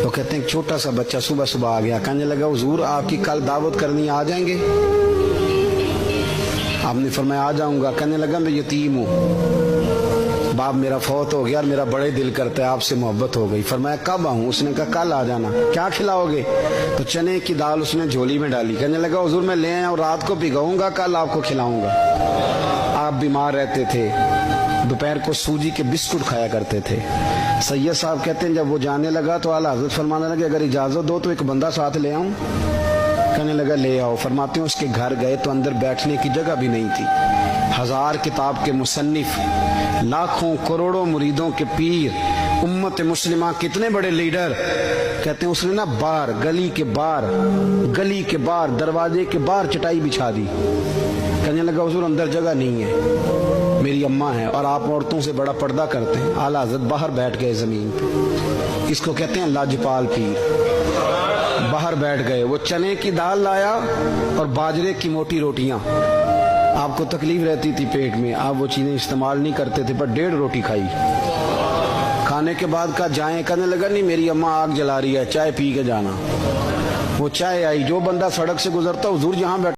تو کہتے ہیں ایک چھوٹا سا بچہ صبح صبح آ گیا، کہنے لگا حضور آپ کی کل دعوت کرنی آ جائیں گے؟ آپ نے فرمایا آ جاؤں گا۔ کہنے لگا میں یتیم ہوں، باپ میرا فوت ہو گیا اور میرا بڑے دل کرتا ہے آپ سے محبت ہو گئی۔ فرمایا کب آؤں؟ اس نے کہا کل آ جانا۔ کیا کھلاؤ گے؟ تو چنے کی دال اس نے جھولی میں ڈالی۔ کہنے لگا حضور میں لے آیا اور رات کو بھگاؤں گا، کل آپ کو کھلاؤں گا۔ آپ بیمار رہتے تھے، دوپہر کو سوجی کے بسکٹ کھایا کرتے تھے۔ سید صاحب کہتے ہیں جب وہ جانے لگا تو اعلیٰ حضرت فرمانے لگے اگر اجازت دو تو ایک بندہ ساتھ لے آؤں؟ کہنے لگا لے آؤ۔ فرماتے ہیں اس کے گھر گئے تو اندر بیٹھنے کی جگہ بھی نہیں تھی۔ 1000 کتاب کے مصنف، لاکھوں کروڑوں مریدوں کے پیر، امت مسلمہ کتنے بڑے لیڈر، کہتے ہیں اس نے نا باہر گلی کے باہر دروازے کے باہر چٹائی بچھا دی۔ کہنے لگا حضور اندر جگہ نہیں ہے، میری اماں ہے اور آپ عورتوں سے بڑا پردہ کرتے ہیں۔ اعلیٰ حضرت باہر بیٹھ گئے زمین پہ، اس کو کہتے ہیں لاجپال پیر۔ باہر بیٹھ گئے، وہ چنے کی دال لایا اور باجرے کی موٹی روٹیاں۔ آپ کو تکلیف رہتی تھی پیٹ میں، آپ وہ چیزیں استعمال نہیں کرتے تھے، پر 1.5 روٹی کھائی۔ کھانے کے بعد کہا جائیں؟ کہنے لگا نہیں میری اماں آگ جلا رہی ہے، چائے پی کے جانا۔ وہ چائے آئی، جو بندہ سڑک سے گزرتا حضور جہاں بیٹھا